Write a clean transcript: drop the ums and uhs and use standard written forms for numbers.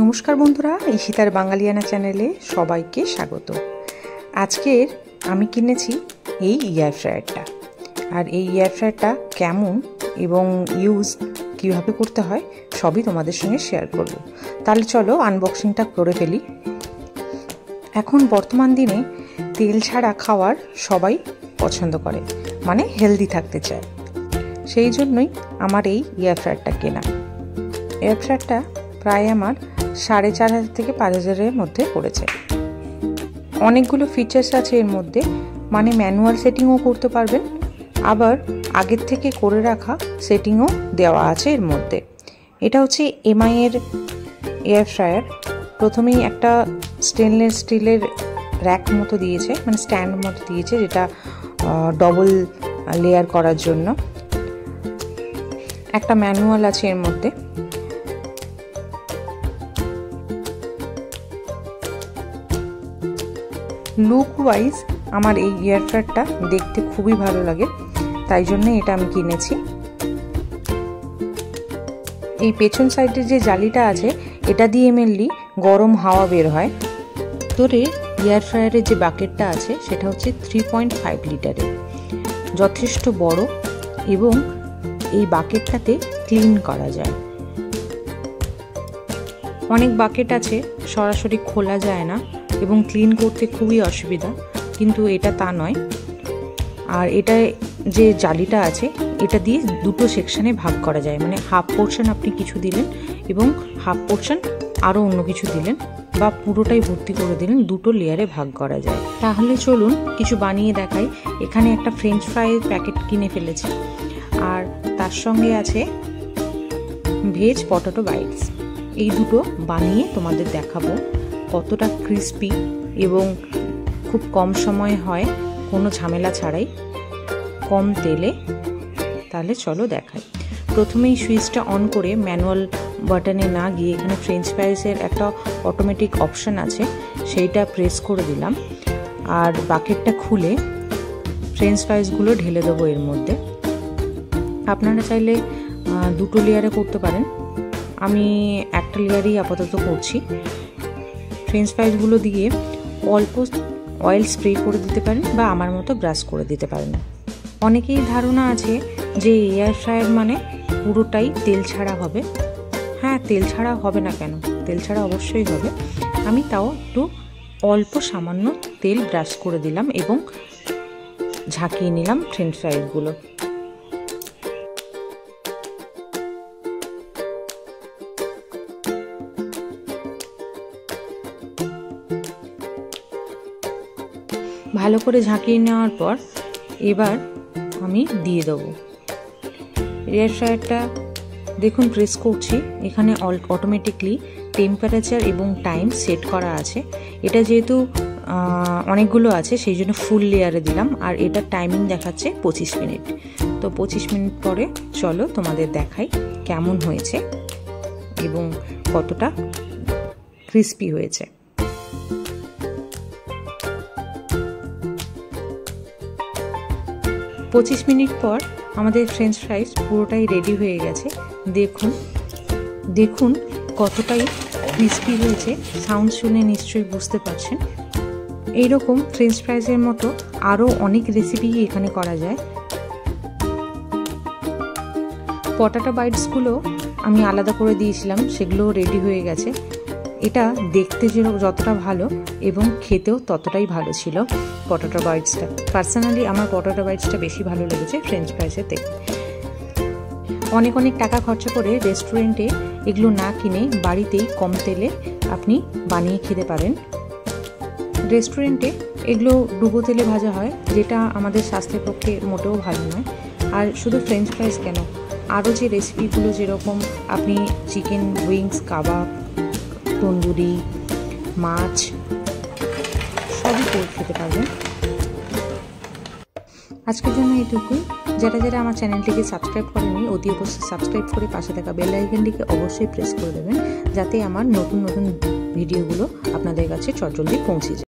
নমস্কার বন্ধুরা, ঈশিতার বাঙালিয়ানা চ্যানেলে সবাইকে স্বাগত। আজকের আমি কিনেছি এই এয়ার ফ্রায়ারটা। আর এই এয়ার ফ্রায়ারটা কেমন এবং ইউজ কীভাবে করতে হয় সবই তোমাদের সঙ্গে শেয়ার করব। তাহলে চলো আনবক্সিংটা করে ফেলি। এখন বর্তমান দিনে তেল ছাড়া খাওয়ার সবাই পছন্দ করে, মানে হেলদি থাকতে চায়। সেই জন্যই আমার এই এয়ার ফ্রায়ারটা কেনা। এয়ার ফ্রায়ারটা প্রায় আমার 4,500 থেকে 5,000-এর মধ্যে পড়েছে। অনেকগুলো ফিচার্স আছে এর মধ্যে, মানে ম্যানুয়াল সেটিংও করতে পারবেন, আবার আগের থেকে করে রাখা সেটিংও দেওয়া আছে এর মধ্যে। এটা হচ্ছে এমআই এর এয়ার ফ্রায়ার। প্রথমেই একটা স্টেনলেস স্টিলের র্যাক মতো দিয়েছে, মানে স্ট্যান্ড মতো দিয়েছে, যেটা ডবল লেয়ার করার জন্য। একটা ম্যানুয়াল আছে এর মধ্যে। লুক ওয়াইজ আমার এই এয়ার ফ্রায়ারটা দেখতে খুবই ভালো লাগে, তাই জন্য এটা আমি কিনেছি। এই পেছন সাইডের যে জালিটা আছে, এটা দিয়ে মেনলি গরম হাওয়া বের হয়। তোরে এয়ার ফ্রায়ারের যে বাকেটটা আছে সেটা হচ্ছে 3.5 লিটারের, যথেষ্ট বড়, এবং এই বাকেটটাতে ক্লিন করা যায়। অনেক বাকেট আছে সরাসরি খোলা যায় না এবং ক্লিন করতে খুবই অসুবিধা, কিন্তু এটা তা নয়। আর এটা যে জালিটা আছে, এটা দিয়ে দুটো সেকশনে ভাগ করা যায়, মানে হাফ পোর্শন আপনি কিছু দিলেন এবং হাফ পোর্শন আরও অন্য কিছু দিলেন, বা পুরোটাই ভর্তি করে দিলেন, দুটো লেয়ারে ভাগ করা যায়। তাহলে চলুন কিছু বানিয়ে দেখাই। এখানে একটা ফ্রেঞ্চ ফ্রাইয়ের প্যাকেট কিনে ফেলেছি, আর তার সঙ্গে আছে ভেজ পটেটো বাইটস। এই দুটো বানিয়ে তোমাদের দেখাবো কতটা ক্রিস্পি এবং খুব কম সময়ে হয়, কোনো ঝামেলা ছাড়াই, কম তেলে। তাহলে চলো দেখাই। প্রথমেই সুইচটা অন করে ম্যানুয়াল বাটনে না গিয়ে এখানে ফ্রেঞ্চ ফ্রাইসের একটা অটোমেটিক অপশন আছে, সেইটা প্রেস করে দিলাম। আর বাকেটটা খুলে ফ্রেঞ্চ ফ্রাইসগুলো ঢেলে দেবো এর মধ্যে। আপনারা চাইলে দুটো লেয়ারে করতে পারেন, আমি একটা লেয়ারেই আপাতত করছি। ফ্রেঞ্চ ফ্রাইসগুলো দিয়ে অল্প অয়েল স্প্রে করে দিতে পারেন, বা আমার মতো ব্রাশ করে দিতে পারেন। অনেকেই ধারণা আছে যে এয়ার ফ্রায়ার মানে পুরোটাই তেল ছাড়া হবে। হ্যাঁ, তেল ছাড়া হবে না কেন, তেল ছাড়া অবশ্যই হবে। আমি তাও একটু অল্প সামান্য তেল ব্রাশ করে দিলাম এবং ঝাঁকিয়ে নিলাম ফ্রেঞ্চ ফ্রাইসগুলো। ভালো করে ঝাঁকিয়ে নেওয়ার পর এবার আমি দিয়ে দেবো এয়ার ফ্রায়ারটা। দেখুন প্রেস করছি, এখানে অটোমেটিকলি টেম্পারেচার এবং টাইম সেট করা আছে। এটা যেহেতু অনেকগুলো আছে সেই জন্য ফুল লেয়ারে দিলাম, আর এটা টাইমিং দেখাচ্ছে 25 মিনিট। তো 25 মিনিট পরে চলো তোমাদের দেখাই কেমন হয়েছে এবং কতটা ক্রিস্পি হয়েছে। 25 মিনিট পর আমাদের ফ্রেঞ্চ ফ্রাইস পুরোটাই রেডি হয়ে গেছে। দেখুন কতটাই ক্রিস্পি হয়েছে। সাউন্ড শুনে নিশ্চয়ই বুঝতে পারছেন। এইরকম ফ্রেঞ্চ ফ্রাইসের মতো আরও অনেক রেসিপি এখানে করা যায়। পটেটো বাইটসগুলো আমি আলাদা করে দিয়েছিলাম, সেগুলো রেডি হয়ে গেছে। এটা দেখতে যতটা ভালো এবং খেতেও ততটাই ভালো ছিল পটেটো বাইটসটা। পার্সোনালি আমার পটেটো বাইটসটা বেশি ভালো লেগেছে ফ্রেঞ্চ ফ্রাইসের থেকে। অনেক অনেক টাকা খরচা করে রেস্টুরেন্টে এগুলো না কিনে বাড়িতেই কম তেলে আপনি বানিয়ে খেতে পারেন। রেস্টুরেন্টে এগুলো ডুবো তেলে ভাজা হয়, যেটা আমাদের স্বাস্থ্যের পক্ষে মোটেও ভালো নয়। আর শুধু ফ্রেঞ্চ ফ্রাইস কেন, আরও যে রেসিপিগুলো, যেরকম আপনি চিকেন উইংস, কাবাব, তন্দুরি, মাছ, সবই করে খেতে পারবেন। আজকের জন্য এইটুকুই। যারা আমার চ্যানেলটিকে সাবস্ক্রাইব করেনি, অতি অবশ্যই সাবস্ক্রাইব করে পাশে থাকা বেল আইকনটিকে অবশ্যই প্রেস করে দেবেন, যাতে আমার নতুন নতুন ভিডিওগুলো আপনাদের কাছে চটজলদি পৌঁছে যায়।